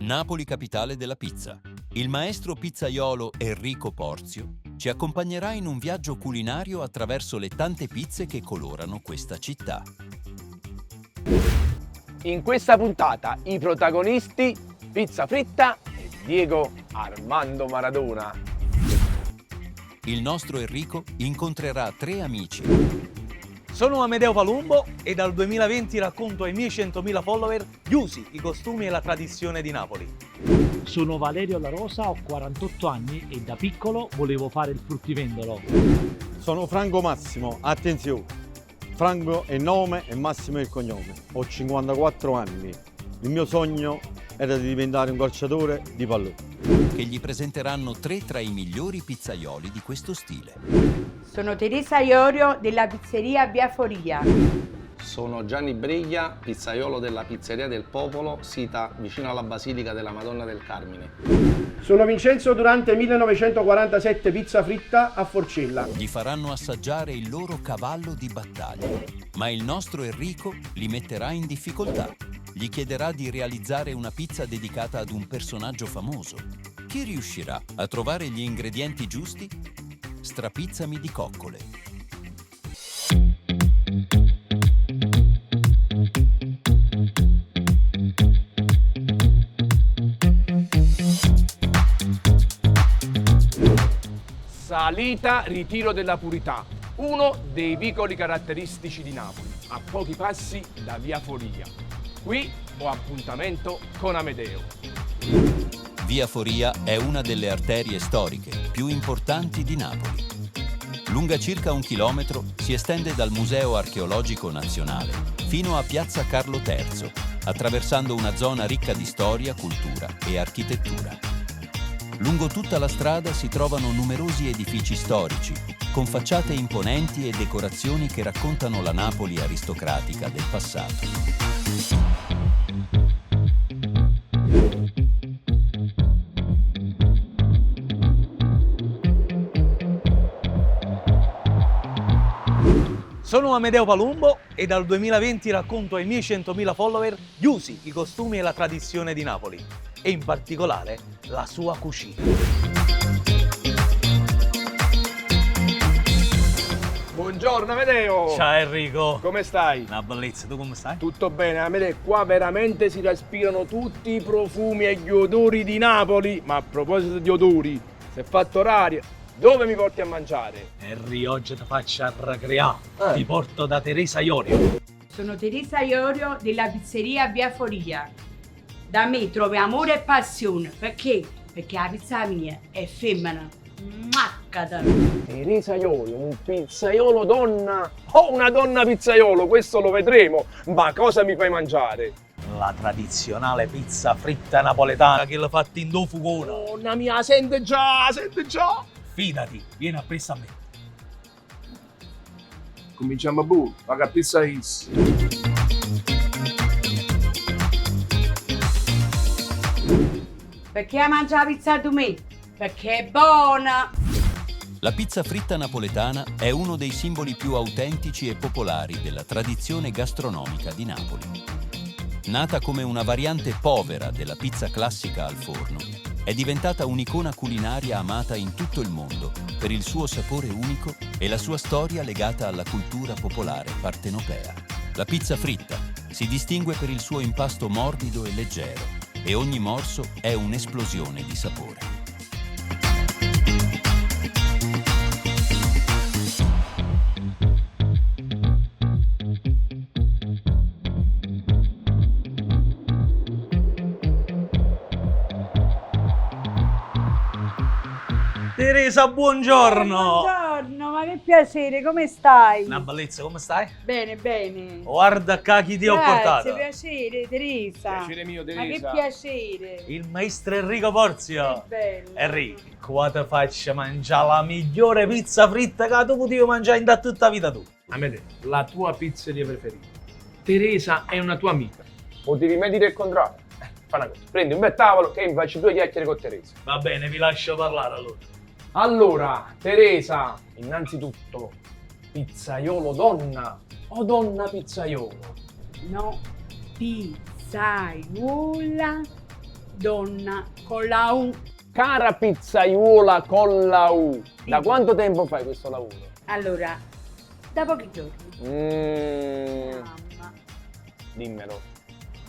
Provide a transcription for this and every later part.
Napoli capitale della pizza. Il maestro pizzaiolo Enrico Porzio ci accompagnerà in un viaggio culinario attraverso le tante pizze che colorano questa città. In questa puntata i protagonisti Pizza Fritta e Diego Armando Maradona. Il nostro Enrico incontrerà 3 amici. Sono Amedeo Palumbo e dal 2020 racconto ai miei 100.000 follower gli usi, i costumi e la tradizione di Napoli. Sono Valerio La Rosa, ho 48 anni e da piccolo volevo fare il fruttivendolo. Sono Franco Massimo, attenzione, Franco è il nome e Massimo è il cognome. Ho 54 anni, il mio sogno era di diventare un calciatore di pallone. Che gli presenteranno 3 tra i migliori pizzaioli di questo stile. Sono Teresa Iorio della pizzeria Via Foria. Sono Gianni Briglia, pizzaiolo della Pizzeria del Popolo, sita vicino alla Basilica della Madonna del Carmine. Sono Vincenzo Durante, 1947, Pizza Fritta a Forcella. Gli faranno assaggiare il loro cavallo di battaglia, ma il nostro Enrico li metterà in difficoltà. Gli chiederà di realizzare una pizza dedicata ad un personaggio famoso. Chi riuscirà a trovare gli ingredienti giusti? Strapizzami di coccole. Salita Ritiro della Purità, uno dei vicoli caratteristici di Napoli, a pochi passi da Via Foria. Qui ho appuntamento con Amedeo. Via Foria è una delle arterie storiche più importanti di Napoli. Lunga circa 1 chilometro, si estende dal Museo Archeologico Nazionale fino a Piazza Carlo III, attraversando una zona ricca di storia, cultura e architettura. Lungo tutta la strada si trovano numerosi edifici storici, con facciate imponenti e decorazioni che raccontano la Napoli aristocratica del passato. Sono Amedeo Palumbo e dal 2020 racconto ai miei 100.000 follower gli usi, i costumi e la tradizione di Napoli, e in particolare la sua cucina. Buongiorno Amedeo! Ciao Enrico! Come stai? Una bellezza, tu come stai? Tutto bene, Amedeo, qua veramente si respirano tutti i profumi e gli odori di Napoli. Ma a proposito di odori, si è fatto orario. Dove mi porti a mangiare? Henry, oggi ti faccio arracreare. Ti porto da Teresa Iorio. Sono Teresa Iorio della pizzeria Via Foria. Da me trovi amore e passione. Perché? Perché la pizza mia è femmina. Maccata! Teresa Iorio, un pizzaiolo donna o una donna pizzaiolo, questo lo vedremo. Ma cosa mi fai mangiare? La tradizionale pizza fritta napoletana che l'ha fatta in due fugone. Donna mia, sente già, sente già! Fidati, vieni appresso a me. Cominciamo a bu, paga pizza is. Perché mangia la pizza da me? Perché è buona! La pizza fritta napoletana è uno dei simboli più autentici e popolari della tradizione gastronomica di Napoli. Nata come una variante povera della pizza classica al forno, è diventata un'icona culinaria amata in tutto il mondo per il suo sapore unico e la sua storia legata alla cultura popolare partenopea. La pizza fritta si distingue per il suo impasto morbido e leggero e ogni morso è un'esplosione di sapore. Teresa, buongiorno! Buongiorno, ma che piacere, come stai? Una bellezza, come stai? Bene, bene. Guarda cacchi ti ho portato. Piacere, Teresa. Piacere mio, Ma che Teresa. piacere. Il maestro Enrico Porzio. Che bello. Enrico, qua ti faccio mangiare la migliore pizza fritta che tu potevi mangiare in tutta la vita tu. Amedeo, la tua pizzeria preferita. Teresa è una tua amica. Potevi mai dire il contrario? Fa una cosa, prendi un bel tavolo che mi faccio 2 chiacchiere con Teresa. Va bene, vi lascio parlare allora. Allora, Teresa, innanzitutto, pizzaiolo donna o donna pizzaiolo? No, pizzaiola Donna con la U. Cara pizzaiuola con la U, da quanto tempo fai questo lavoro? Allora, da pochi giorni. Mamma. Dimmelo.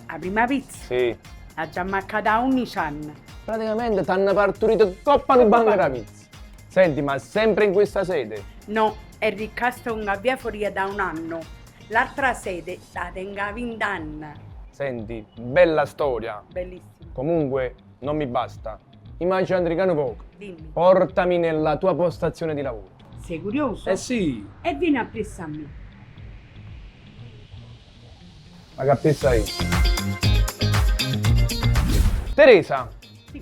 La prima pizza Sì. ha già mancata 11 anni. Praticamente ti hanno partorito coppa di banca da pizza. Senti, ma sempre in questa sede? No, è ricasto una via fuori da un anno. L'altra sede la tenga 20 anni. Senti, bella storia. Bellissimo. Comunque, non mi basta. Immagina Andricano poco. Dimmi, Portami nella tua postazione di lavoro. sei curioso? Eh sì. E vieni appresso a me. Ma che pizza è? Teresa,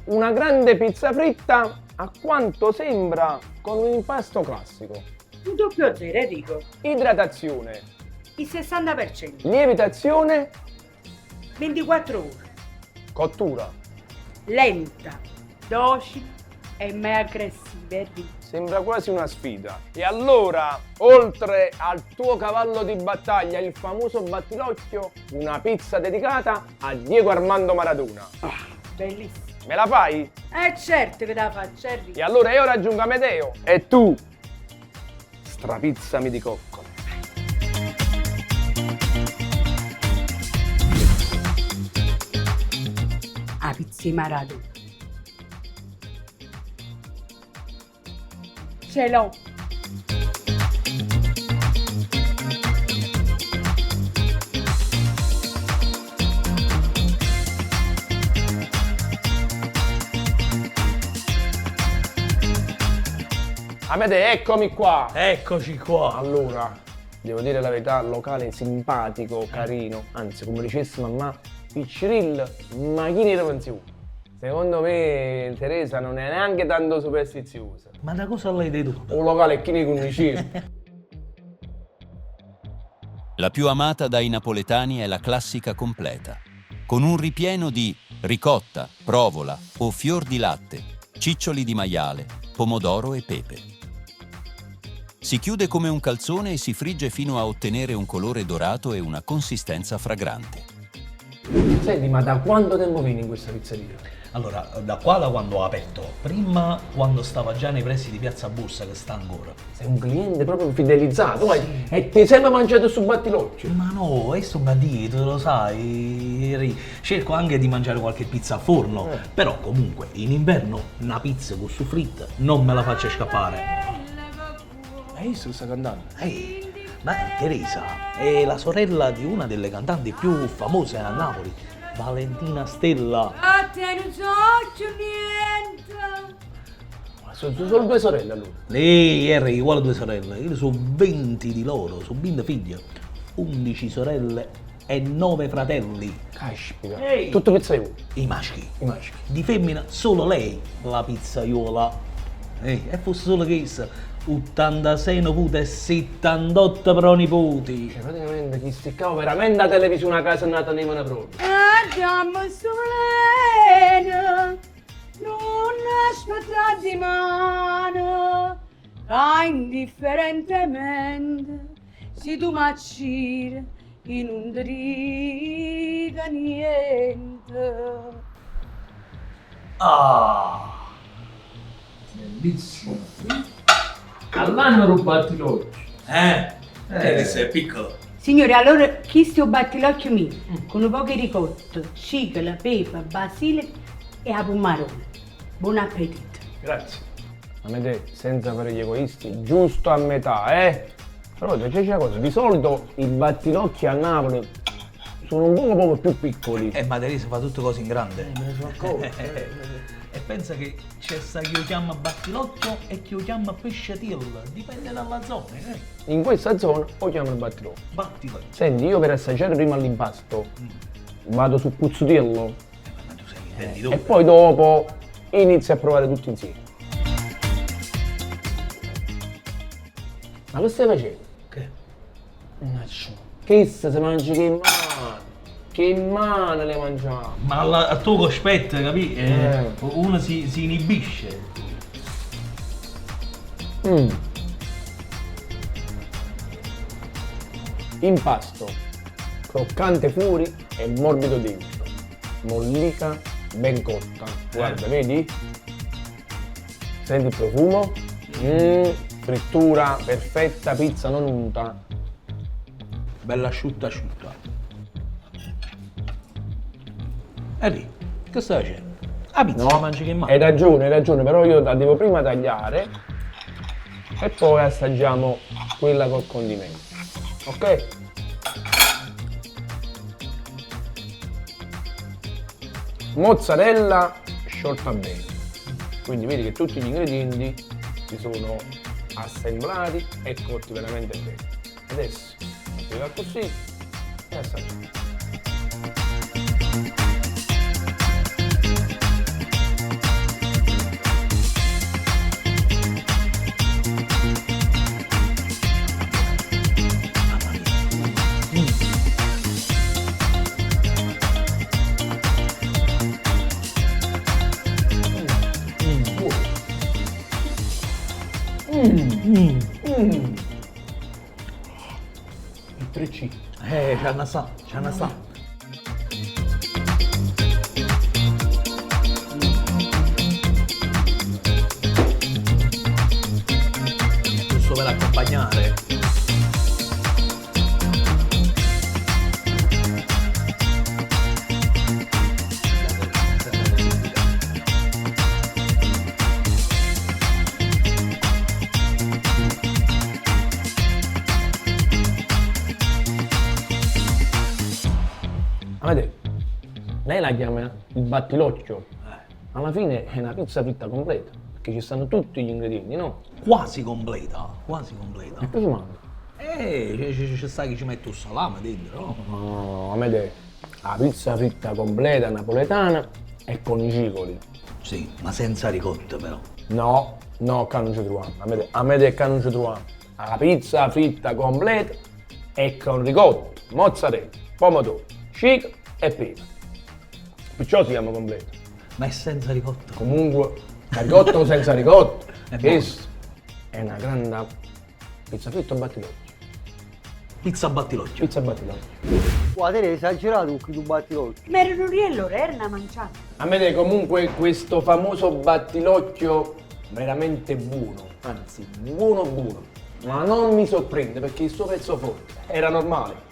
una grande pizza fritta a quanto sembra con un impasto classico. Un doppio zero, Enrico. Idratazione, Il 60%. lievitazione, 24 ore. cottura. Lenta, docile e mai aggressiva, Enrico. Sembra quasi una sfida. E allora, oltre al tuo cavallo di battaglia, il famoso battilocchio, una pizza dedicata a Diego Armando Maradona. Bellissimo. Me la fai? Certo che te la faccio, Enrico. E allora io raggiungo Amedeo e tu strapizzami di coccole. La pizza di Maradona. Ce l'ho. Amedeo, eccomi qua. Eccoci qua. Allora, devo dire la verità, locale simpatico, carino, anzi come dicesse mamma, piccirill, macchine di pensione. Secondo me Teresa non è neanche tanto superstiziosa. Ma da cosa l'hai dedotto? Un locale chi ne conosce? La più amata dai napoletani è la classica completa, con un ripieno di ricotta, provola o fior di latte, ciccioli di maiale, pomodoro e pepe. Si chiude come un calzone e si frigge fino a ottenere un colore dorato e una consistenza fragrante. Senti, ma da quanto tempo vieni in questa pizzeria? Allora, da quando ho aperto? Prima quando stava già nei pressi di Piazza Borsa, che sta ancora. Sei un cliente proprio fidelizzato, vai, e ti sei mai mangiato su battilocchio? Ma no, io sono a dieta, lo sai. Cerco anche di mangiare qualche pizza a forno, però comunque in inverno una pizza con su fritta non me la faccio scappare. Io sto cantando. Ehi, ma Teresa è la sorella di una delle cantanti più famose a Napoli, Valentina Stella. A te non so niente. Ma sono solo due sorelle allora? Lei era uguale a due sorelle, io sono 20 di loro, sono 20 figlie, 11 sorelle e 9 fratelli. Caspita. Ehi. Tutto pizzaiolo. I maschi. I maschi. Di femmina solo lei, la pizzaiola. E fosse solo questa, 86 nipoti e 78 pronipoti. Cioè, praticamente chi sticcava veramente a televisione a casa è nata nei proprio. Andiamo solena, non aspetta di mano, che indifferentemente si tu macire in un driga niente. Ah! Bellissimo. All'anno rubati l'occhio. Questo è piccolo. Signore, allora chi sto battilocchio mio? Con un po' di ricotta, cicola, pepe, basilico e a pomarone. Buon appetito. Grazie. Amedeo, senza fare gli egoisti, giusto a metà, Però c'è una cosa, di solito i battilocchi a Napoli sono un po' più piccoli. Ma Teresa fa tutte cose in grande. Me ne sono accorto. E pensa che c'è sta chi lo chiama battilocchio e chi lo chiama pesciatillo, dipende dalla zona, In questa zona lo chiamano battilocchio. Battilocchio. Senti, io per assaggiare prima l'impasto vado sul puzzutello Ma tu sei intendi e dove? poi dopo inizio a provare tutti insieme. Ma che stai facendo? Che? Che se mangi che mano? Che mano le mangiamo? Ma a tu cospetta, capì? Uno si inibisce. Impasto, croccante fuori e morbido dentro. Mollica ben cotta. Guarda, vedi? Senti il profumo? Frittura perfetta, pizza non unta. Bella asciutta asciutta. Henry, che stai facendo? La pizza la mangi che mangi? Hai ragione, però io la devo prima tagliare e poi assaggiamo quella col condimento. Ok? Mozzarella sciolta bene. Quindi vedi che tutti gli ingredienti si sono assemblati e cotti veramente bene. Adesso si va così e assaggiamo. Il 3C. C'è una sa. Giusto per accompagnare. Vedete, lei la chiama il battilocchio. Alla fine è una pizza fritta completa, perché ci stanno tutti gli ingredienti, no? Quasi completa, quasi completa. E poi si mangia. Ci sta che ci mette un salame dentro, no? No, a me la pizza fritta completa napoletana è con i cicoli. Sì, ma senza ricotta però. No, che non ci troviamo. A me che non ci troviamo. La pizza fritta completa è con ricotta, mozzarella, pomodoro, chico e pepe. Perciò si chiama completa. Ma è senza ricotta. Comunque, la ricotta o senza ricotta, È questa è una grande pizza fritta battilocchio. Pizza battilocchio. Pizza battilocchio. Guarda, hai esagerato con chi tu batti l'occhio. Ma erano riello, erano mangiato. A me comunque questo famoso battilocchio veramente buono, anzi buono, ma non mi sorprende perché il suo pezzo forte era normale.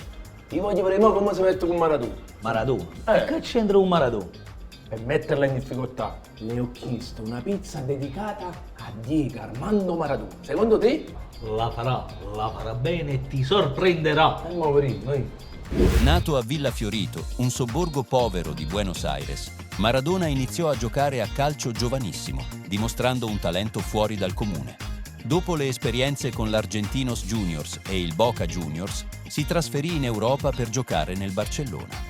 Io voglio vedere mo come si mette con Maradona. Maradona? Che c'entra un Maradona? Per metterla in difficoltà, le ho chiesto una pizza dedicata a Diego Armando Maradona. Secondo te? La farà bene e ti sorprenderà. Mo vedremo, Nato a Villa Fiorito, un sobborgo povero di Buenos Aires, Maradona iniziò a giocare a calcio giovanissimo, dimostrando un talento fuori dal comune. Dopo le esperienze con l'Argentinos Juniors e il Boca Juniors, si trasferì in Europa per giocare nel Barcellona.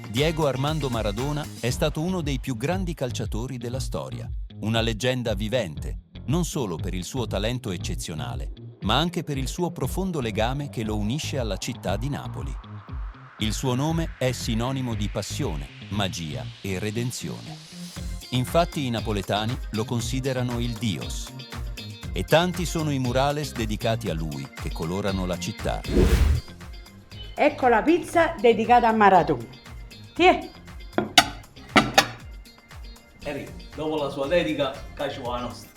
Diego Armando Maradona è stato uno dei più grandi calciatori della storia, una leggenda vivente, non solo per il suo talento eccezionale, ma anche per il suo profondo legame che lo unisce alla città di Napoli. Il suo nome è sinonimo di passione, magia e redenzione. Infatti i napoletani lo considerano il Dios. E tanti sono i murales dedicati a lui che colorano la città. Ecco la pizza dedicata a Maradona. Tiè. Henry, dopo la sua dedica, caccio la nostra.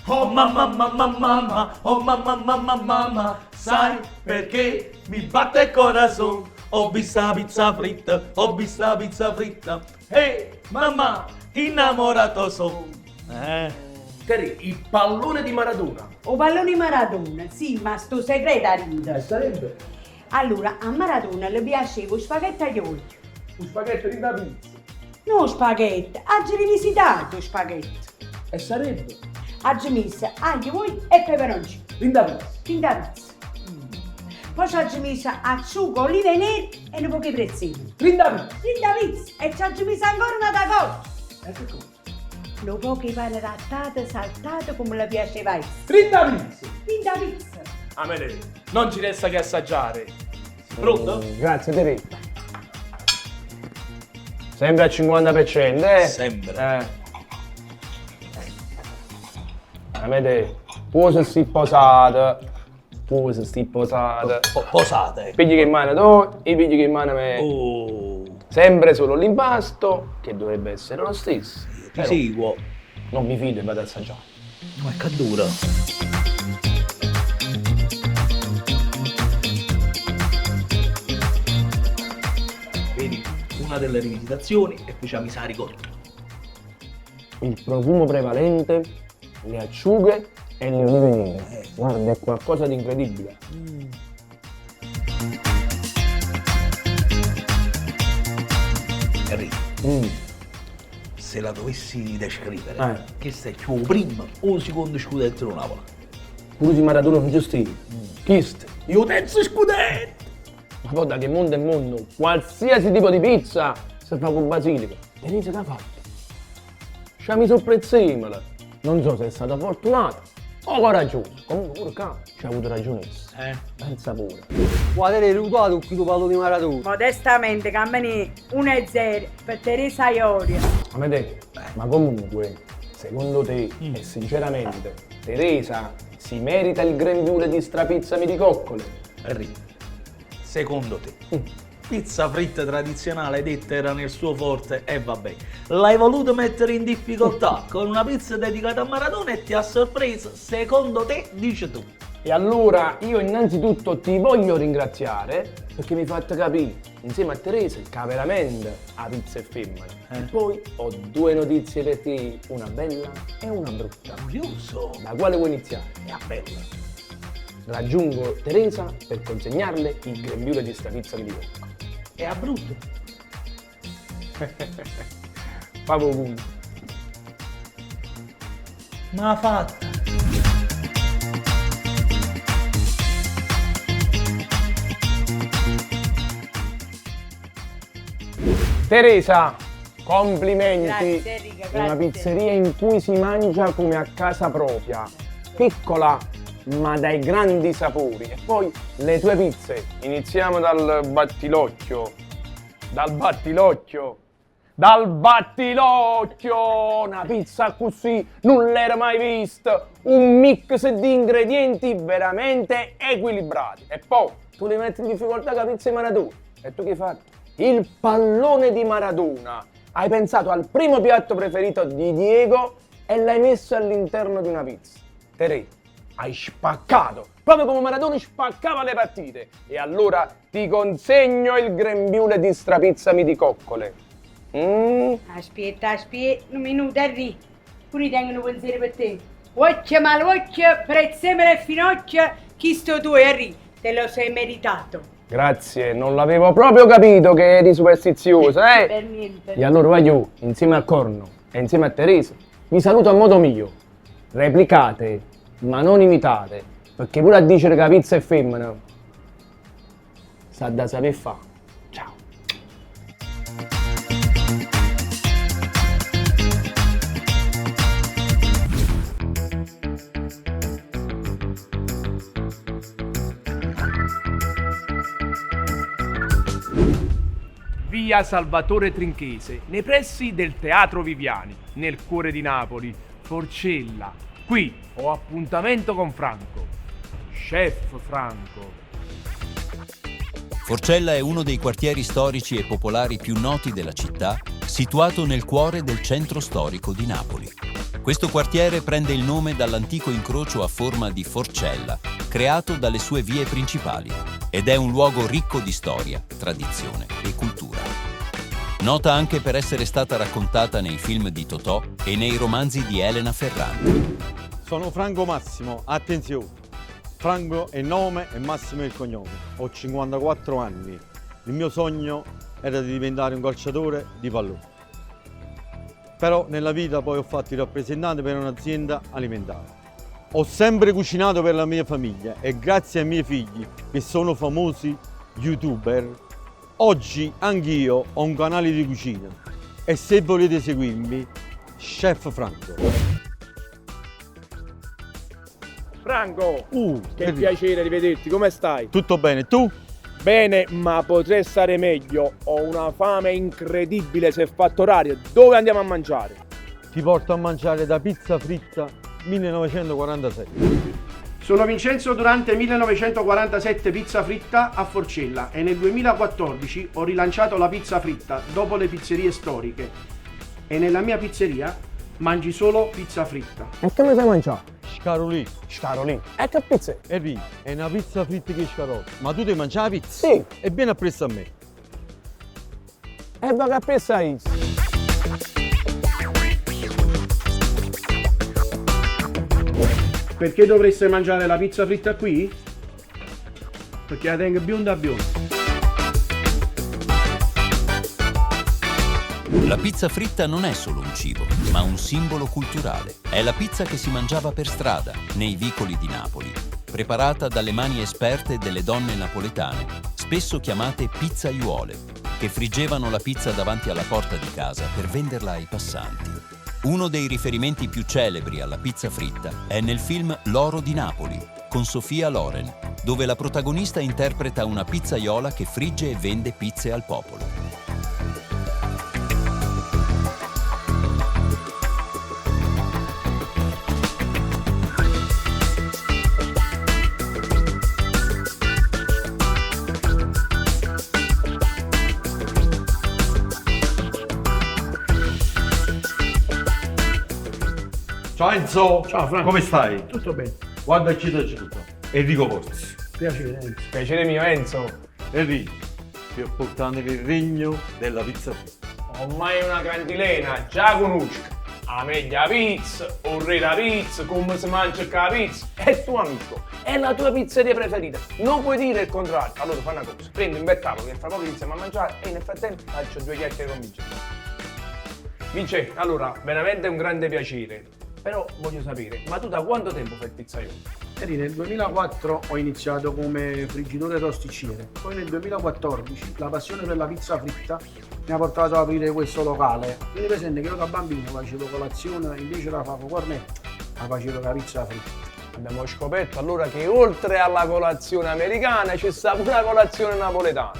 Oh mamma, oh mamma, sai perché mi batte il corazon? Ho visto la pizza fritta, ehi mamma, innamorato son. Terry, il pallone di Maradona. O pallone Maradona, sì, ma sto segreto a ridere. Sarebbe Allora, a Maradona le piaceva spaghetti agli olio. un spaghetto di una pizza. No spaghetti, ha rivisitato spaghetti. E sarebbe Ha messo aglio, olio e peperoncino. Linda pizza. Finta pizza. Poi ci ha messo a sugo, olive nere e un po' di prezzemoli. Linda pizza. Finta pizza. E ci ha messo ancora una da cosa. E che cosa? Un po' di pane rattato, saltato come le piaceva a essa. Linda pizza. Finta pizza. A me non ci resta che assaggiare. Pronto? Grazie Terry. Sempre al 50%, eh? Sempre. A me può se si posata. Può se si posata. Posate. Pigli che in mano tu, e pigli che in mano me. Oh. Sempre solo l'impasto, che dovrebbe essere lo stesso. Ti seguo. Non mi fido e vado ad assaggiare. Ma è che dura. Vedi, una delle rivisitazioni e poi c'è mi sa ricordo. Il profumo prevalente, le acciughe e le olive nere. Guarda, è qualcosa di incredibile. Enrico, se la dovessi descrivere, che sei più primo o secondo scudetto del Napoli? Pure di Maradona non giusti. Chist. Io terzo scudetto! Ma poi da che mondo è mondo, qualsiasi tipo di pizza si fa con basilico. Tenete da fatta. Ci ha messo il prezzemolo. Non so se è stato fortunato o coraggioso. Comunque pure qua ci ha avuto ragione. Pensa pure. Guardate, hai rubato qui tu parlo di Maradona. Modestamente, cammini 1-0 per Teresa Iorio. Amedeo, ma comunque, secondo te e sinceramente, Teresa si merita il grembiule di strapizzami di coccole? Enrico, secondo te, pizza fritta tradizionale detta era nel suo forte e vabbè, l'hai voluto mettere in difficoltà con una pizza dedicata a Maradona e ti ha sorpreso, secondo te, dici tu. E allora io innanzitutto ti voglio ringraziare perché mi hai fatto capire insieme a Teresa che veramente la pizza è femmina. E poi ho due notizie per te, una bella e una brutta. Curioso. Da quale vuoi iniziare? È bella. Raggiungo Teresa per consegnarle il grembiule di sta pizza di cocco. È a brutto. Favo punto. Ma l'ha fatta. Teresa, complimenti. Grazie, Enrico, Una grazie. pizzeria in cui si mangia come a casa propria. Piccola, ma dai grandi sapori. E poi le tue pizze. Iniziamo dal battilocchio. Dal battilocchio. Dal battilocchio! Una pizza così non l'era mai vista. Un mix di ingredienti veramente equilibrati. E poi tu li metti in difficoltà con la pizza di Maradona. E tu che hai fatto? Il pallone di Maradona. Hai pensato al primo piatto preferito di Diego e l'hai messo all'interno di una pizza. Teresa, hai spaccato, proprio come Maradona spaccava le partite. E allora ti consegno il grembiule di strapizzami di coccole. Aspetta, un minuto, Henry. Pure tengono un pensiero per te. Occhio, malocchio, prezzemolo e finocchio. Chi sto tu, Henry? Te lo sei meritato. Grazie, non l'avevo proprio capito che eri superstiziosa, Per niente. E allora io, insieme a Corno e insieme a Teresa, vi saluto a modo mio. Replicate, ma non imitate, perché pure a dire che la pizza è femmina, sa da saper fa. Ciao. Via Salvatore Trinchese, nei pressi del Teatro Viviani, nel cuore di Napoli, Forcella. Qui ho appuntamento con Franco, Chef Franco. Forcella è uno dei quartieri storici e popolari più noti della città, situato nel cuore del centro storico di Napoli. Questo quartiere prende il nome dall'antico incrocio a forma di forcella, creato dalle sue vie principali, ed è un luogo ricco di storia, tradizione e cultura. Nota anche per essere stata raccontata nei film di Totò e nei romanzi di Elena Ferrante. Sono Franco Massimo, attenzione! Franco è il nome e Massimo è il cognome. Ho 54 anni. Il mio sogno era di diventare un calciatore di pallone. Però nella vita poi ho fatto il rappresentante per un'azienda alimentare. Ho sempre cucinato per la mia famiglia e grazie ai miei figli, che sono famosi youtuber, oggi anch'io ho un canale di cucina. E se volete seguirmi, Chef Franco. Franco, che vedi? piacere rivederti, come stai? Tutto bene, tu? Bene, ma potrei stare meglio. Ho una fame incredibile, se è fatto orario. Dove andiamo a mangiare? Ti porto a mangiare da pizza fritta 1947. Sono Vincenzo Durante 1947 Pizza Fritta a Forcella e nel 2014 ho rilanciato la pizza fritta dopo le pizzerie storiche e nella mia pizzeria mangi solo pizza fritta. E che mi fai mangiare? Scarolì. Scarolì. E che pizza? Henry, è una pizza fritta che scarò. Ma tu devi mangiare la pizza? Sì. E vieni appresso a me. E va che pizza è? Perché dovreste mangiare la pizza fritta qui? Perché la tengo bionda bionda. La pizza fritta non è solo un cibo, ma un simbolo culturale. È la pizza che si mangiava per strada, nei vicoli di Napoli, preparata dalle mani esperte delle donne napoletane, spesso chiamate pizzaiuole, che friggevano la pizza davanti alla porta di casa per venderla ai passanti. Uno dei riferimenti più celebri alla pizza fritta è nel film L'oro di Napoli, con Sofia Loren, dove la protagonista interpreta una pizzaiola che frigge e vende pizze al popolo. Ciao Enzo! Ciao Franco. Come stai? Tutto bene. Guarda chi ti aiuta. Enrico Pozzi. Piacere Enzo. Piacere mio Enzo. Enrico, ti ho portato nel regno della pizza fritta. Ormai una cantilena, già conosco. La meglio pizza, un re la pizza, come si mangia la pizza. È il tuo amico, è la tua pizzeria preferita. Non puoi dire il contrario. Allora fai una cosa, prendi un bel tavolo che fra poco iniziamo a mangiare e nel frattempo faccio due chiacchiere con Vincenzo. Vince, allora, veramente è un grande piacere. Però voglio sapere, ma tu da quanto tempo fai il pizzaiolo? Nel 2004 ho iniziato come friggitore rosticciere, poi nel 2014 la passione per la pizza fritta mi ha portato ad aprire questo locale. Tieni presente che io da bambino facevo colazione, invece la favo cornetta, la facevo la pizza fritta. Abbiamo scoperto allora che oltre alla colazione americana c'è stata una colazione napoletana.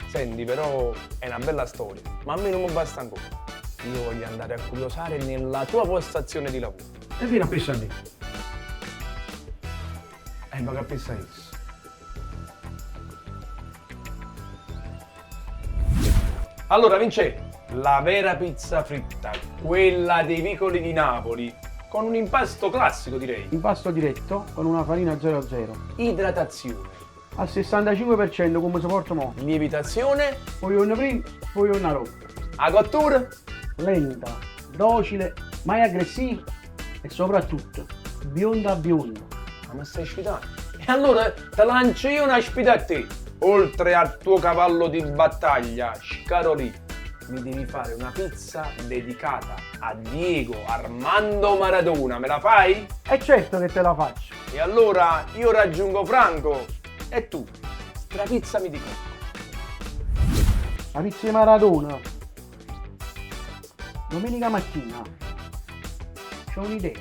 Senti, però è una bella storia, ma a me non mi basta ancora. Io voglio andare a curiosare nella tua postazione di lavoro. E vieni a pensare a me. Ma che pensa isso? Allora, Vince, la vera pizza fritta, quella dei vicoli di Napoli, con un impasto classico direi. Impasto diretto con una farina 00. Idratazione. Al 65% come si porta mo. Lievitazione. Poi una prima, poi una dopo. A cottura. Lenta, docile, mai aggressiva e soprattutto bionda bionda. Ma stai sfidando? E allora te lancio io una sfida a te. Oltre al tuo cavallo di battaglia, Scarolì, mi devi fare una pizza dedicata a Diego Armando Maradona. Me la fai? È certo che te la faccio. E allora io raggiungo Franco e tu, strapizzami di cocco. La pizza di Maradona. Domenica mattina. C'ho un'idea.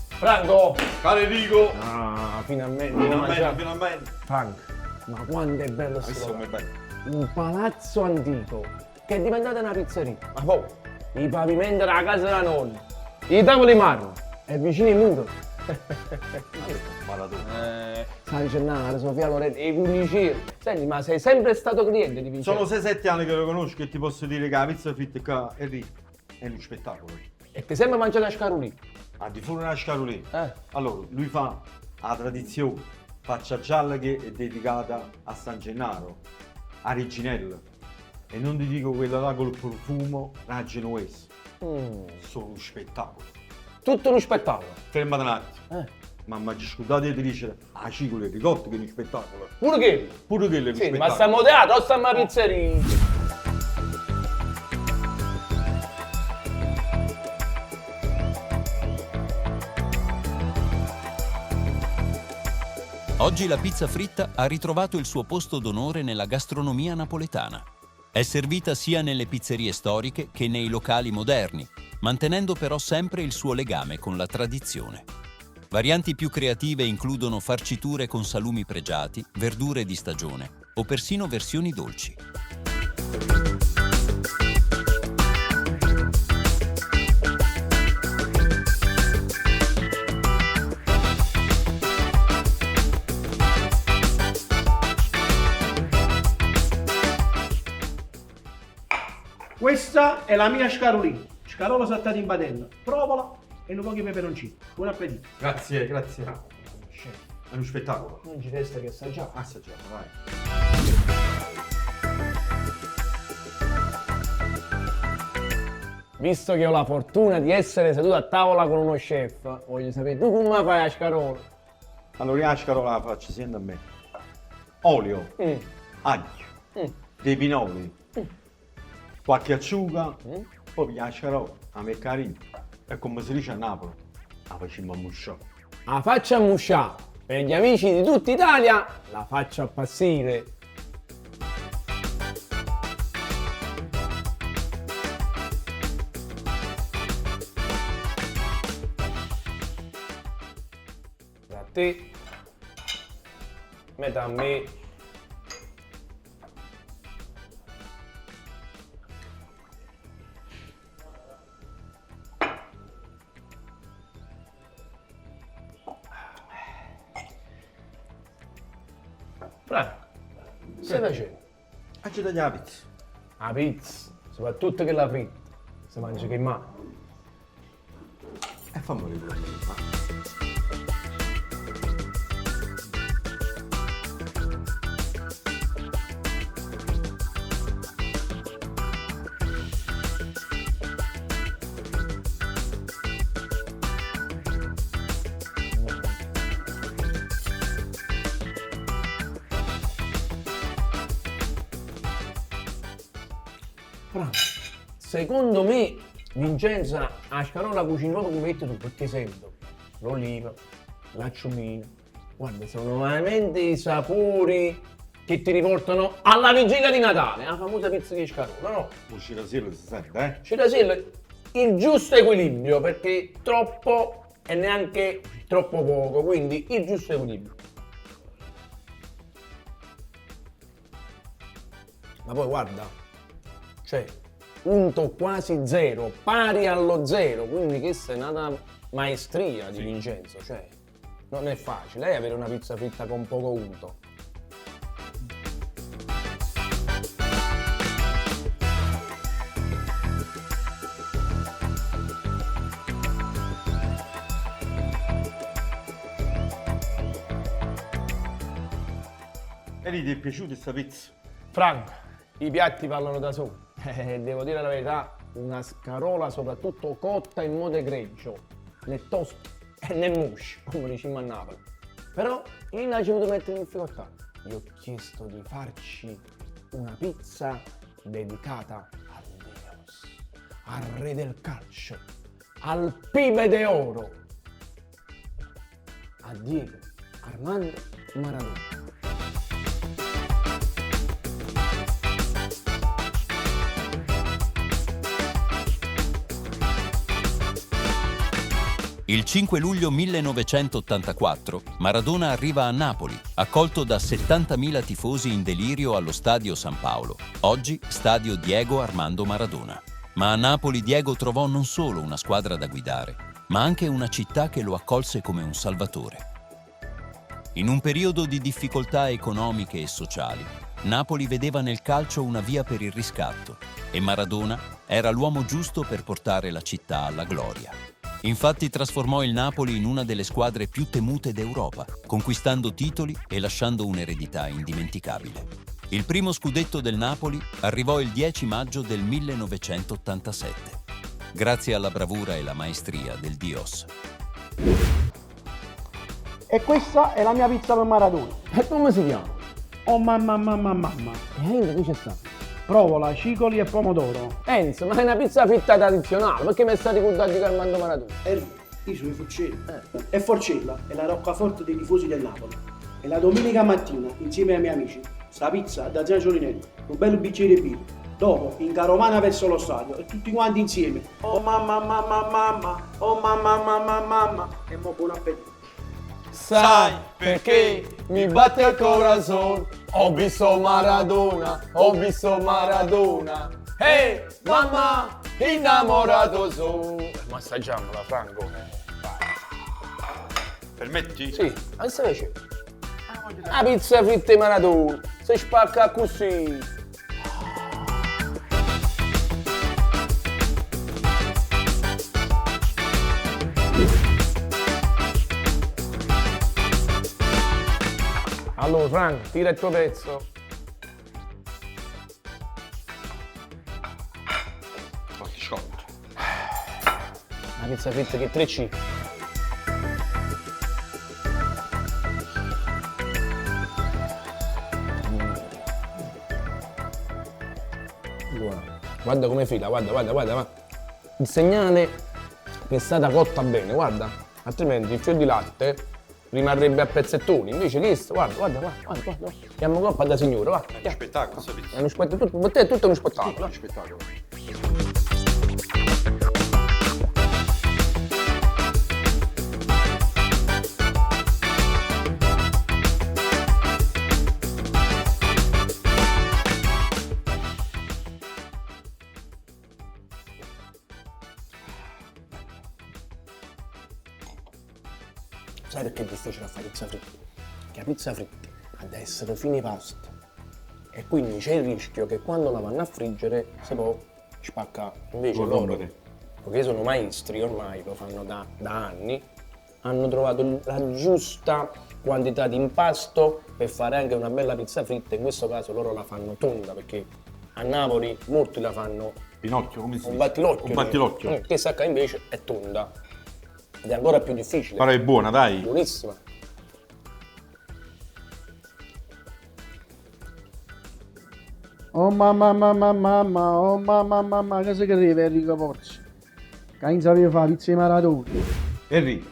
Franco! Caro Enrico! Ah, finalmente. Finalmente. Franco, ma quanto è bello sto Questo è bello. un palazzo antico che è diventata una pizzeria. Ma poi, i pavimenti della casa della nonna, i tavoli in marmo e vicino ai muri. Maradona. San Gennaro, Sofia Loren e i cunicini. Senti, ma sei sempre stato cliente di Vincenzo? Sono 6-7 anni che lo conosco e ti posso dire che la pizza fritta qua Enrico è uno spettacolo. E ti sembra mangiare a Scarolì? A di fuori una scarolina. Eh. Allora, lui fa la tradizione, faccia gialla che è dedicata a San Gennaro, a Reginella. E non ti dico quella là col profumo, la genovese. Sono uno spettacolo. Tutto uno spettacolo. Fermate un attimo. Mamma, ci scusate di dire, ah cicola e ricotta che è uno spettacolo. Pure che? Pure quello è uno Sì, spettacolo. ma stiamo a teatro o stiamo a pizzeria? Oggi la pizza fritta ha ritrovato il suo posto d'onore nella gastronomia napoletana. È servita sia nelle pizzerie storiche che nei locali moderni, mantenendo però sempre il suo legame con la tradizione. Varianti più creative includono farciture con salumi pregiati, verdure di stagione o persino versioni dolci. questa è la mia scarolina. Scarola saltata in padella. Provala e non pochi peperoncini. Buon appetito. Grazie, grazie. Chef, È uno spettacolo. non ci resta che assaggiare. Assaggiamo, vai. Visto che ho la fortuna di essere seduto a tavola con uno chef, voglio sapere tu come fai la scarola? Allora, la scarola la faccio sia da me. Olio, aglio, dei pinoli, qualche acciuga, poi la scarola, la meccarina. E come si dice a Napoli, la facciamo a musciò. La faccia a muscià, per gli amici di tutta Italia, la faccia appassire. Da te, metà a me. Bravo, stai facendo? Oggi tagliamo la pizza. La pizza, soprattutto che la fritta, si mangia che mano. E fammi vedere. Bravo. Secondo me Vincenza a scarola cucina proprio come hai detto tu, perché sento l'oliva, l'acciolina. Guarda, sono veramente i sapori che ti riportano alla vigilia di Natale, la famosa pizza di scarola, no? Un cirasiello si sente, eh? C'è da essere il giusto equilibrio, perché troppo e neanche troppo poco, quindi il giusto equilibrio. Ma poi guarda, cioè, punto quasi zero, pari allo zero, quindi questa è una maestria di Vincenzo, cioè, non è facile avere una pizza fritta con poco unto. E lì ti è piaciuta questa pizza? Franco, i piatti parlano da soli. Devo dire la verità, una scarola soprattutto cotta in modo egregio, né tosto e né musci, come diciamo a Napoli. Però io non ci ho voluto mettere in difficoltà. Gli ho chiesto di farci una pizza dedicata al Dios, al re del calcio, al pibe de oro, a Diego Armando Maradona. Il 5 luglio 1984 Maradona arriva a Napoli, accolto da 70.000 tifosi in delirio allo Stadio San Paolo, oggi Stadio Diego Armando Maradona. Ma a Napoli Diego trovò non solo una squadra da guidare, ma anche una città che lo accolse come un salvatore. In un periodo di difficoltà economiche e sociali, Napoli vedeva nel calcio una via per il riscatto e Maradona era l'uomo giusto per portare la città alla gloria. Infatti trasformò il Napoli in una delle squadre più temute d'Europa, conquistando titoli e lasciando un'eredità indimenticabile. Il primo scudetto del Napoli arrivò il 10 maggio del 1987, grazie alla bravura e la maestria del Dios. E questa è la mia pizza per Maradona. E come si chiama? Oh mamma. E che c'è stato? Provola, cicoli e pomodoro. Enzo, ma è una pizza fritta tradizionale, perché mi sta ricordando di Armando Maradona? I suoi fucili. E Forcella è la roccaforte dei tifosi del Napoli. E la domenica mattina, insieme ai miei amici, sta pizza da Zia Giolinelli, un bel bicchiere di birra. Dopo, in carovana verso lo stadio e tutti quanti insieme. Oh mamma. Oh mamma. E mo buon appetito. Sai perché mi batte il corazon? Ho visto Maradona. Hey, mamma, innamorato sono. Ma assaggiamola, Franco. Permetti? Sì, adesso invece. La pizza fritta di Maradona. Si spacca così. Frank, tira il tuo pezzo. Quanti sciolti. La pizza fritta che 3C. Guarda come fila, guarda. Il segnale che è stata cotta bene, guarda. Altrimenti il fior di latte rimarrebbe a pezzettoni. Invece questo, guarda. Diamo coppa da signore, va. È uno spettacolo, questa pizza. È uno spettacolo, per te è tutto uno spettacolo. Uno spettacolo. Sai perché è difficile fare pizza fritta? Perché la pizza fritta ha da essere fine pasto e quindi c'è il rischio che quando la vanno a friggere si può spaccare. Invece loro, perché sono maestri ormai, lo fanno da anni, hanno trovato la giusta quantità di impasto per fare anche una bella pizza fritta. In questo caso loro la fanno tonda, perché a Napoli molti la fanno Pinocchio, come si dice? un battilocchio. Un battilocchio. Che sacca invece è tonda ed è ancora più difficile. Però è buona, dai. Buonissima. Oh mamma, che si crede Enrico Porci? Che non sapeva fare pizza di maratona. Enrico,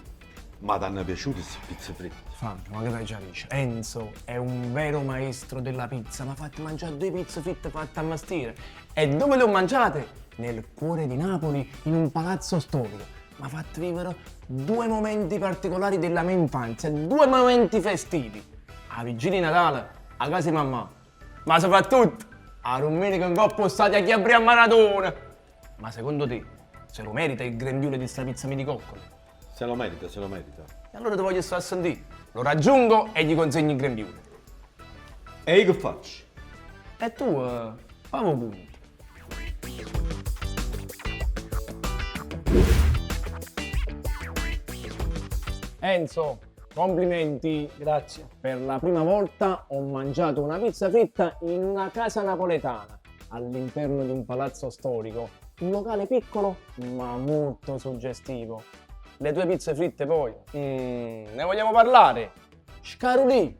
ma ti hanno piaciute queste pizze fritte? Franco, ma che dai già dici? Enzo è un vero maestro della pizza, mi ha fatto mangiare 2 pizze fritte fatte a mastire. E dove le ho mangiate? Nel cuore di Napoli, in un palazzo storico. Mi ha fatto vivere 2 momenti particolari della mia infanzia, 2 momenti festivi. A vigilia di Natale, a casa di mamma, ma soprattutto a domenica in coppa stati a chi a maratona. Ma secondo te, se lo merita il grembiule di sta pizza di coccole? Se lo merita, se lo merita. E allora ti voglio stare a sentire. Lo raggiungo e gli consegno il grembiule. E io che faccio? E tu, famo punto. Enzo, complimenti. Grazie. Per la prima volta ho mangiato una pizza fritta in una casa napoletana, all'interno di un palazzo storico. Un locale piccolo, ma molto suggestivo. Le tue pizze fritte poi, ne vogliamo parlare? Scarulì,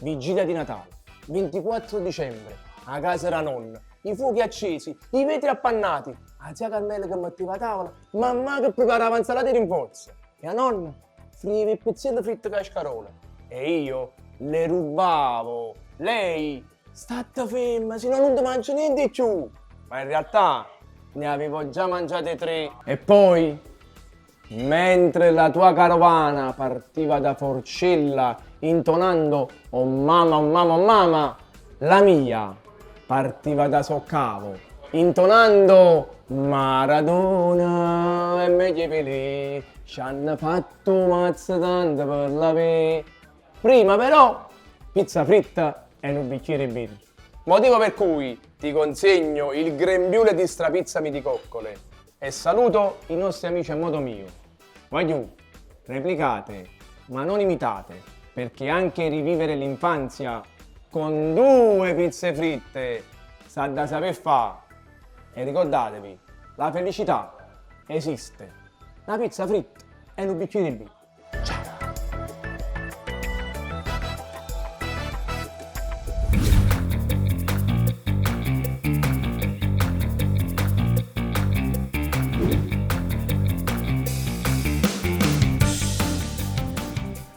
vigilia di Natale, 24 dicembre, a casa della nonna, i fuochi accesi, i vetri appannati, la zia Carmela che metteva a tavola, mamma che preparava insalate di rinforzo e la nonna friva il pezzetto fritto con la scarola e io le rubavo. Lei, state ferma, se no non ti mangio niente di più. Ma in realtà ne avevo già mangiate 3. E poi, mentre la tua carovana partiva da Forcella intonando "Oh mamma, oh mamma, oh mamma", la mia partiva da Soccavo intonando "Maradona e meglio Pelé, ci hanno fatto mazza tanto per la pe". Prima però, pizza fritta e un bicchiere di birra. Motivo per cui ti consegno il grembiule di strapizza di coccole e saluto i nostri amici a modo mio. Voglio, replicate, ma non imitate, perché anche rivivere l'infanzia con 2 pizze fritte sa da saper fare. E ricordatevi, la felicità esiste. La pizza fritta e un bicchiere di birra.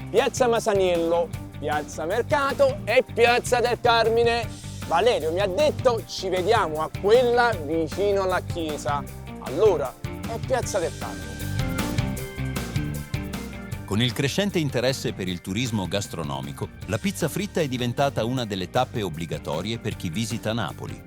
Piazza Masaniello, Piazza Mercato e Piazza del Carmine. Valerio mi ha detto ci vediamo a quella vicino alla chiesa. Allora è Piazza del Carmine. Con il crescente interesse per il turismo gastronomico, la pizza fritta è diventata una delle tappe obbligatorie per chi visita Napoli.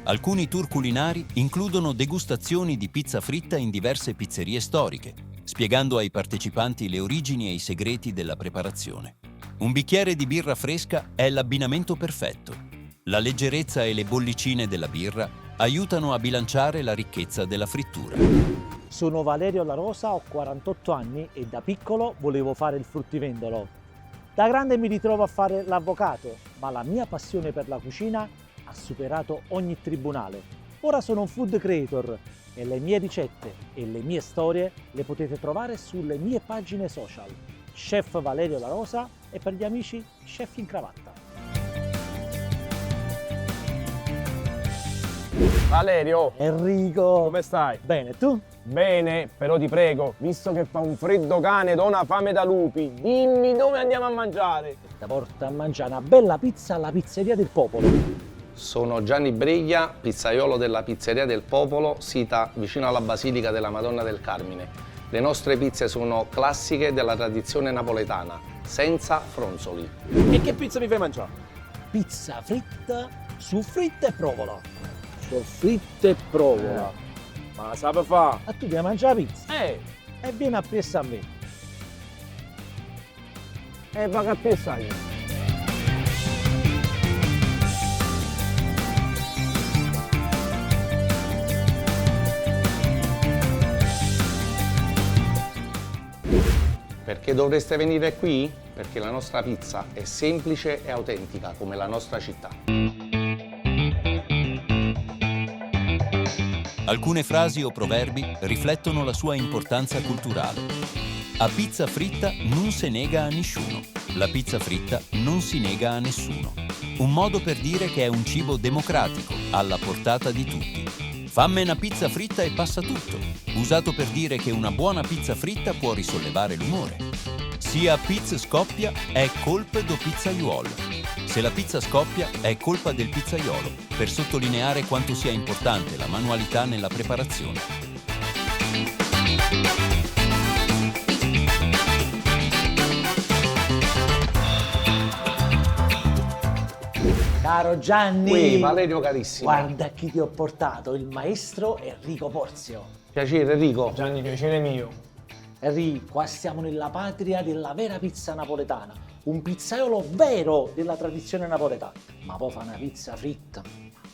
Alcuni tour culinari includono degustazioni di pizza fritta in diverse pizzerie storiche, spiegando ai partecipanti le origini e i segreti della preparazione. Un bicchiere di birra fresca è l'abbinamento perfetto. La leggerezza e le bollicine della birra aiutano a bilanciare la ricchezza della frittura. Sono Valerio La Rosa, ho 48 anni e da piccolo volevo fare il fruttivendolo. Da grande mi ritrovo a fare l'avvocato, ma la mia passione per la cucina ha superato ogni tribunale. Ora sono un food creator e le mie ricette e le mie storie le potete trovare sulle mie pagine social. Chef Valerio La Rosa e per gli amici Chef in cravatta. Valerio, Enrico! come stai? Bene, tu? Bene, però ti prego, visto che fa un freddo cane ed ho una fame da lupi, dimmi dove andiamo a mangiare. Ti porto a mangiare una bella pizza alla Pizzeria del Popolo. Sono Gianni Briglia, pizzaiolo della Pizzeria del Popolo, sita vicino alla Basilica della Madonna del Carmine. Le nostre pizze sono classiche della tradizione napoletana, senza fronzoli. E che pizza mi fai mangiare? Pizza fritta su fritta e provola. Su fritta e provola. Ma sa per fa? Ma tu devi mangiare la pizza E vieni appresso a me. va a pensare. Perché dovreste venire qui? Perché la nostra pizza è semplice e autentica come la nostra città. Alcune frasi o proverbi riflettono la sua importanza culturale. A pizza fritta non se nega a nessuno. La pizza fritta non si nega a nessuno. Un modo per dire che è un cibo democratico, alla portata di tutti. Fammi una pizza fritta e passa tutto. Usato per dire che una buona pizza fritta può risollevare l'umore. Sia pizza scoppia è colpa do pizzaiuolo. Se la pizza scoppia è colpa del pizzaiolo, per sottolineare quanto sia importante la manualità nella preparazione. Caro Gianni, Qui, Valerio carissimo. guarda chi ti ho portato, il maestro Enrico Porzio. Piacere Enrico. Gianni, piacere mio. Enrico, qua siamo nella patria della vera pizza napoletana, un pizzaiolo vero della tradizione napoletana, ma poi fa una pizza fritta.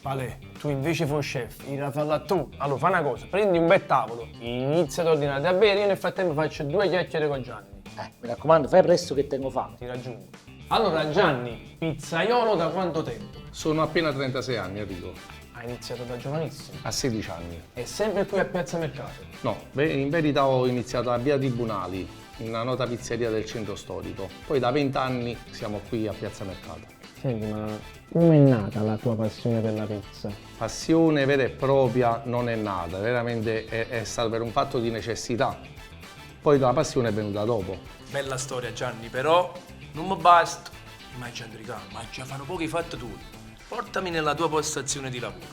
Vale, tu invece fai chef, in farla tu. Allora, fai una cosa, prendi un bel tavolo, inizia ad ordinare da bere, io nel frattempo faccio 2 chiacchiere con Gianni. Mi raccomando, fai presto che tengo fame. Ti raggiungo. Allora, Gianni, pizzaiolo da quanto tempo? Sono appena 36 anni Enrico. Hai iniziato da giovanissimo. A 16 anni. E sempre qui a Piazza Mercato. No, in verità ho iniziato a Via Tribunali, in una nota pizzeria del centro storico. Poi da 20 anni siamo qui a Piazza Mercato. Senti, ma come è nata la tua passione per la pizza? Passione vera e propria non è nata, veramente è stato per un fatto di necessità. Poi la passione è venuta dopo. Bella storia Gianni, però non mi basta. Ma già fanno pochi fatti tu. Portami nella tua postazione di lavoro.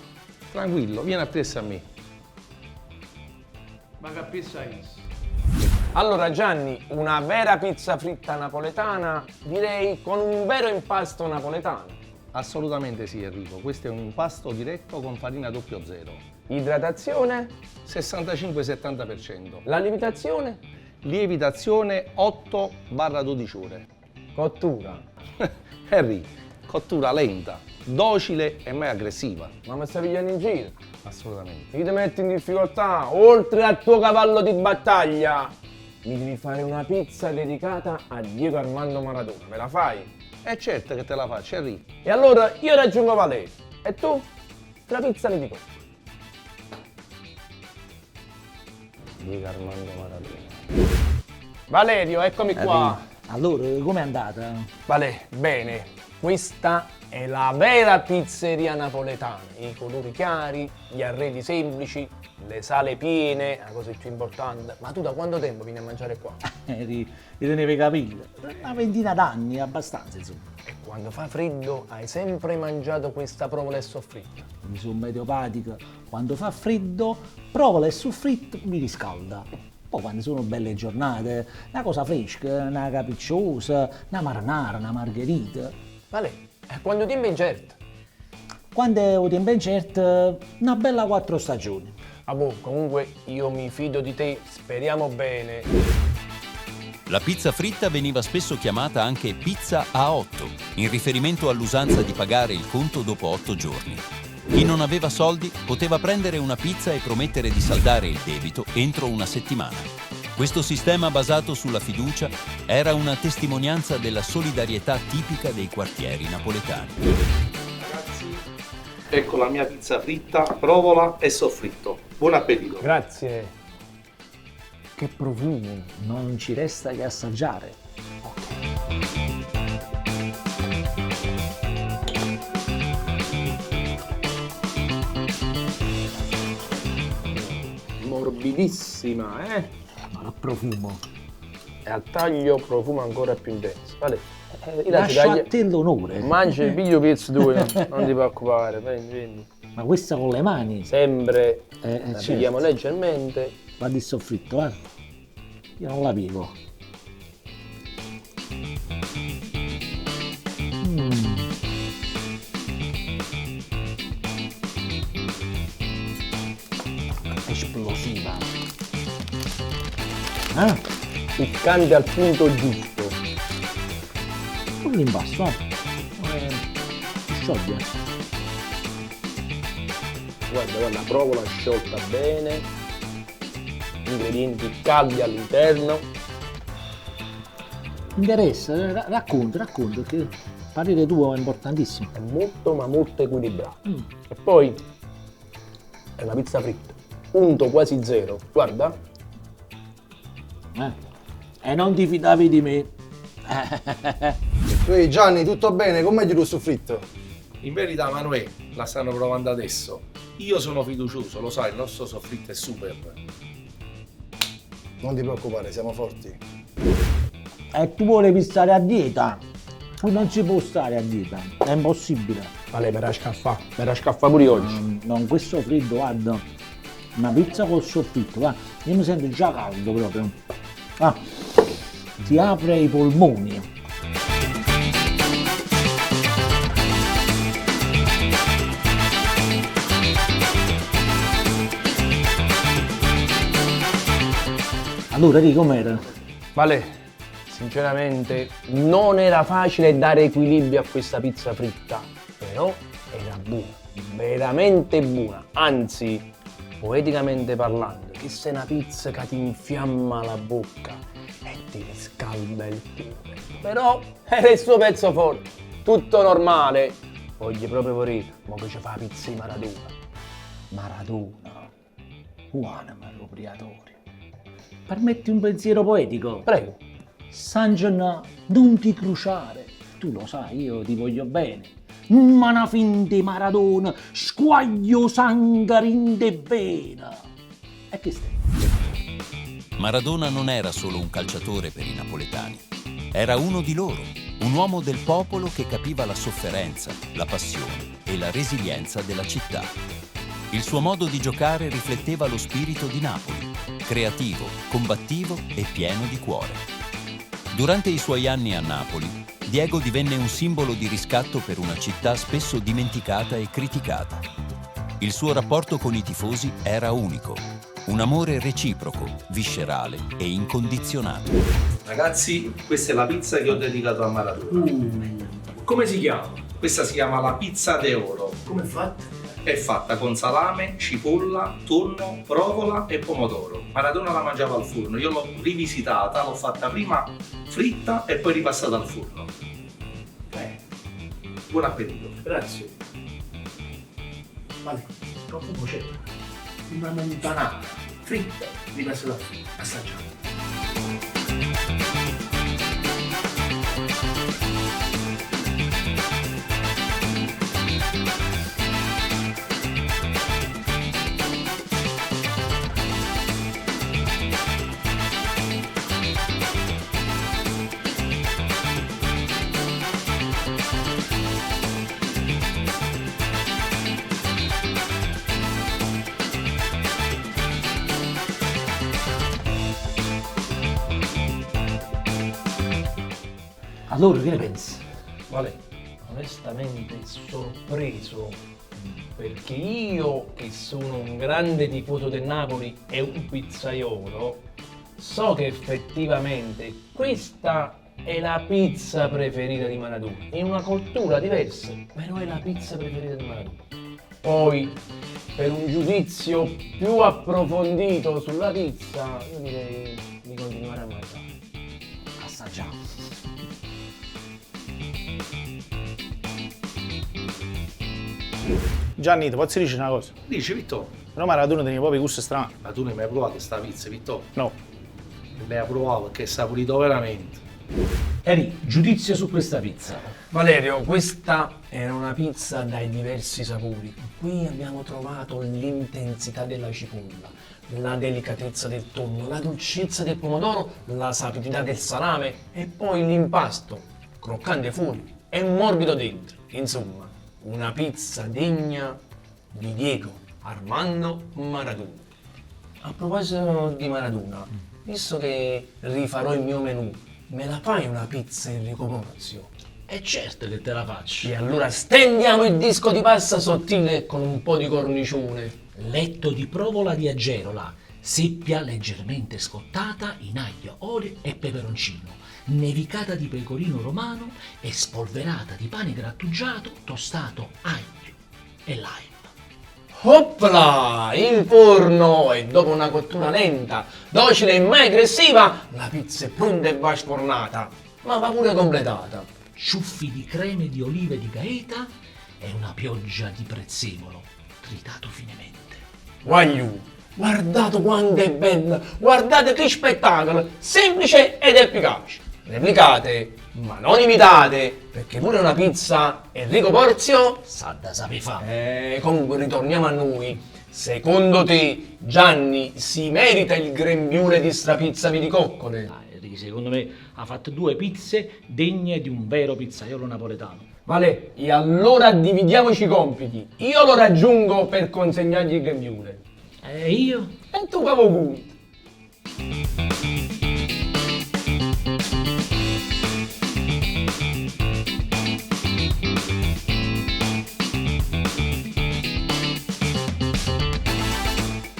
Tranquillo, vieni appresso a me. Ma capisci? Allora Gianni, una vera pizza fritta napoletana, direi con un vero impasto napoletano. Assolutamente sì Enrico, questo è un impasto diretto con farina 00. Idratazione? 65-70%. La lievitazione? Lievitazione 8-12 ore. Cottura? Henry, cottura lenta, docile e mai aggressiva. Ma mi stai pigliando in giro? Assolutamente. Io ti metto in difficoltà, oltre al tuo cavallo di battaglia, mi devi fare una pizza dedicata a Diego Armando Maradona, me la fai? È certo che te la faccio, Henry. E allora io raggiungo Valerio, e tu? La pizza mi dico. Diego Armando Maradona. Valerio, eccomi qua. Allora, com'è andata? Vale, bene, questa è la vera pizzeria napoletana. I colori chiari, gli arredi semplici, le sale piene, la cosa più importante. Ma tu da quanto tempo vieni a mangiare qua? Ti tenevi capire. Una ventina d'anni, abbastanza insomma. E quando fa freddo hai sempre mangiato questa provola e soffritta? Mi sono meteopatica. Quando fa freddo, provola e soffritto mi riscalda. Poi quando sono belle giornate, una cosa fresca, una capricciosa, una marinara, una margherita. Vale, e quando tempo è incerto? Quando è un tempo incerto, una bella 4 stagioni. Ah boh, comunque io mi fido di te, speriamo bene. La pizza fritta veniva spesso chiamata anche pizza a 8, in riferimento all'usanza di pagare il conto dopo 8 giorni. Chi non aveva soldi poteva prendere una pizza e promettere di saldare il debito entro una settimana. Questo sistema basato sulla fiducia era una testimonianza della solidarietà tipica dei quartieri napoletani. Ragazzi, ecco la mia pizza fritta, provola e soffritto. Buon appetito. Grazie. Che profumo. Non ci resta che assaggiare. Morbidissima, eh? Ma il profumo. E al taglio profuma ancora più intenso. Vale. Lascia a te l'onore. Mangia il piglio pezzo tu, non ti preoccupare, prendi. Ma questa con le mani. Sempre la certo. pigliamo leggermente. Guarda il soffritto, eh. Io non la piego. Esplosiva. Piccante al punto giusto. Un l'imbasso, si scioglie. Guarda, la provola sciolta bene. Ingredienti caldi all'interno. Interessa, racconta, che il parere tuo è importantissimo. È molto ma molto equilibrato. E poi è una pizza fritta. Punto quasi zero. Guarda. E non ti fidavi di me. Ehi Gianni, tutto bene? Com'è il soffritto? In verità, Manuè, la stanno provando adesso. Io sono fiducioso, lo sai, il nostro soffritto è super. Non ti preoccupare, siamo forti. E tu volevi stare a dieta? Tu non ci puoi stare a dieta, è impossibile. Vale, per scaffà pure oggi. Non questo freddo, guarda. Una pizza col soffritto, va. Io mi sento già caldo proprio. Ti apre i polmoni. Allora, Rick, com'era? Vale, sinceramente non era facile dare equilibrio a questa pizza fritta, però era buona, veramente buona, anzi, poeticamente parlando, che se una pizza che ti infiamma la bocca e ti riscalda il cuore. Però era il suo pezzo forte, tutto normale. Voglio proprio vorrire, ma che ci fa la pizza di Maradona. Maradona, anima appropriatore. Permetti un pensiero poetico? Prego. Sangiana, non ti cruciare. Tu lo sai, io ti voglio bene. Ma una fin di Maradona, squaglio sangarin de vena. E che stai? Maradona non era solo un calciatore per i napoletani. Era uno di loro, un uomo del popolo che capiva la sofferenza, la passione e la resilienza della città. Il suo modo di giocare rifletteva lo spirito di Napoli, creativo, combattivo e pieno di cuore. Durante i suoi anni a Napoli, Diego divenne un simbolo di riscatto per una città spesso dimenticata e criticata. Il suo rapporto con i tifosi era unico, un amore reciproco, viscerale e incondizionato. Ragazzi, questa è la pizza che ho dedicato a Maradona. Come si chiama? Questa si chiama la pizza de oro. Come è fatta? È fatta con salame, cipolla, tonno, provola e pomodoro. Maradona la mangiava al forno, io l'ho rivisitata, l'ho fatta prima fritta e poi ripassata al forno. Buon appetito. Grazie. Vale, profumo c'è. Una montanata fritta ripassata al forno. Assaggiamo. Allora, che ne pensi? Vale, onestamente sorpreso, perché io, che sono un grande tifoso del Napoli e un pizzaiolo, so che effettivamente questa è la pizza preferita di Maradona, in una cultura diversa, però è la pizza preferita di Maradona. Poi, per un giudizio più approfondito sulla pizza, io direi di continuare a mangiare. Assaggiamo. Gianni, ti posso dire una cosa? Dici, Vittorio, Però Maradona tiene proprio gusto strano. ma tu non hai mai provato sta pizza, Vittorio? No. L'hai provato perché è saporito veramente. Eri, giudizio su questa pizza. Valerio, questa era una pizza dai diversi sapori. Qui abbiamo trovato l'intensità della cipolla, la delicatezza del tonno, la dolcezza del pomodoro, la sapidità del salame e poi l'impasto, croccante fuori e morbido dentro. Insomma, una pizza degna di Diego Armando Maradona. A proposito di Maradona, visto che rifarò il mio menù, me la fai una pizza Enrico Porzio? È certo che te la faccio. E allora stendiamo il disco di pasta sottile con un po' di cornicione. Letto di provola di Agerola, seppia leggermente scottata in aglio, olio e peperoncino, nevicata di pecorino romano e spolverata di pane grattugiato, tostato, aglio e lime. Opla! In forno! E dopo una cottura lenta, docile e mai aggressiva, la pizza è pronta e va sfornata, ma va pure completata. Ciuffi di creme di olive di Gaeta e una pioggia di prezzemolo tritato finemente. Guagliù, guardate quanto è bella, guardate che spettacolo, semplice ed efficace. Replicate, ma non imitate, perché pure una pizza Enrico Porzio sa da saper fare. Comunque ritorniamo a noi. Secondo te Gianni si merita il grembiule di sta pizza viticoccole? Secondo me ha fatto 2 pizze degne di un vero pizzaiolo napoletano. Vale, e allora dividiamoci i compiti. Io lo raggiungo per consegnargli il grembiule. E io? E tu cavo punto.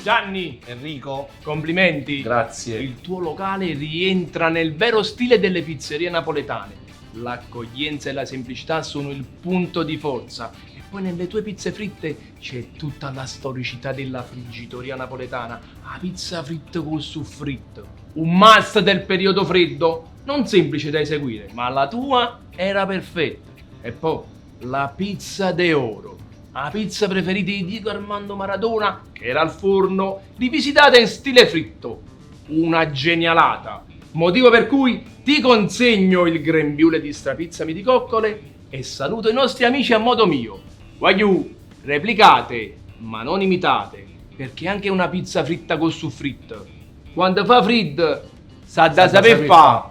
Gianni, Enrico, complimenti. grazie. Il tuo locale rientra nel vero stile delle pizzerie napoletane. L'accoglienza e la semplicità sono il punto di forza. E poi nelle tue pizze fritte c'è tutta la storicità della friggitoria napoletana. La pizza fritta col soffritto. Un must del periodo freddo, non semplice da eseguire, ma la tua era perfetta. E poi la pizza de oro. La pizza preferita di Diego Armando Maradona, che era al forno, rivisitata in stile fritto. Una genialata. Motivo per cui ti consegno il grembiule di sta pizza viticoccole e saluto i nostri amici a modo mio. Wagyu, replicate, ma non imitate, perché anche una pizza fritta col soffritto, quando fa frid, sa da saper fa.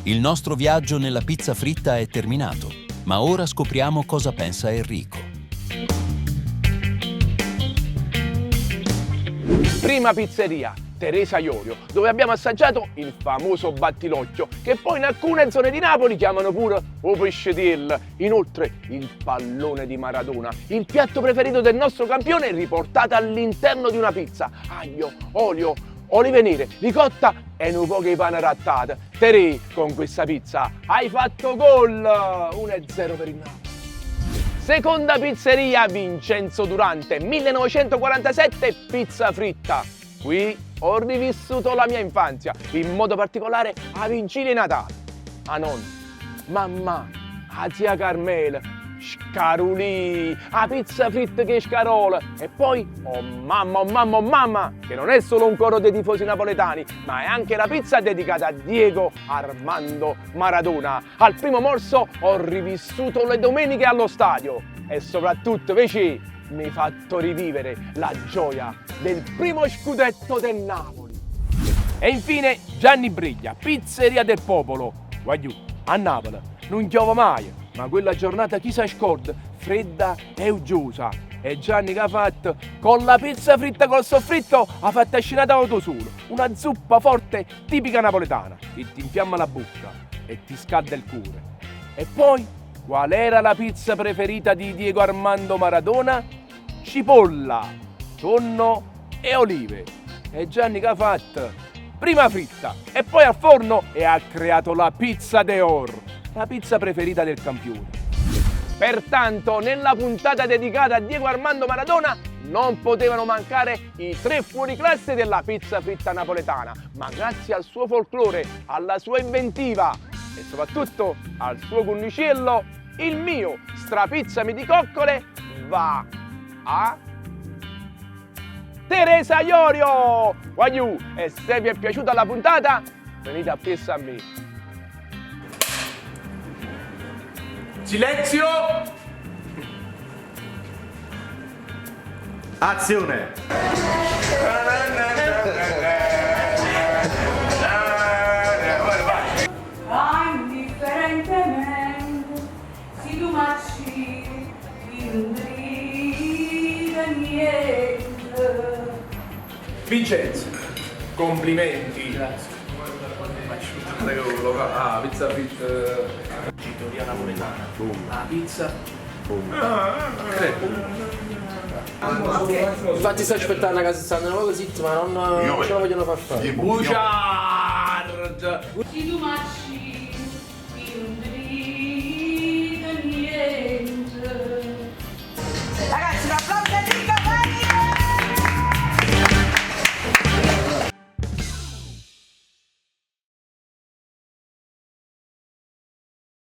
Il nostro viaggio nella pizza fritta è terminato, ma ora scopriamo cosa pensa Enrico. Prima pizzeria, Teresa Iorio, dove abbiamo assaggiato il famoso battilocchio, che poi in alcune zone di Napoli chiamano pure o pescetiel. Inoltre il pallone di Maradona, il piatto preferito del nostro campione, riportato all'interno di una pizza. Aglio, olio, olive nere, ricotta e un po' di pane rattato. Terè, con questa pizza hai fatto gol! 1-0 per il Napoli. Seconda pizzeria, Vincenzo Durante, 1947, pizza fritta. Qui ho rivissuto la mia infanzia, in modo particolare a vigilia di Natale. A nonna, mamma, a zia Carmela, scarulì, a pizza fritta che scarola. E poi, oh mamma, oh mamma, oh mamma, che non è solo un coro dei tifosi napoletani, ma è anche la pizza dedicata a Diego Armando Maradona. Al primo morso ho rivissuto le domeniche allo stadio e soprattutto invece mi ha fatto rivivere la gioia del primo scudetto del Napoli. E infine Gianni Briglia, pizzeria del popolo. Guagliù, a Napoli non piove mai, ma quella giornata chi sa scorda, fredda e uggiosa. E Gianni che ha fatto? Con la pizza fritta col soffritto ha fatto scinata auto solo. Una zuppa forte tipica napoletana che ti infiamma la bocca e ti scalda il cuore. E poi, qual era la pizza preferita di Diego Armando Maradona? Cipolla, tonno e olive. E Gianni che ha fatto? prima fritta e poi al forno e ha creato la pizza d'or, la pizza preferita del campione. Pertanto, nella puntata dedicata a Diego Armando Maradona non potevano mancare i 3 fuoriclasse della pizza fritta napoletana, ma grazie al suo folklore, alla sua inventiva e soprattutto al suo cornicello, il mio strapizzami di coccole va a Teresa Iorio! Guagliù, e se vi è piaciuta la puntata, venite a piessa a me. Silenzio! Azione! Indifferentemente si domacci indrida niente. Vincenzo, complimenti. Grazie. Ah, pizza fritta. Teoria napoletana. La pizza. Infatti sto aspettando che si stanno proprio zitti, ma non ce la vogliono far fare. Bugiard! Si domacci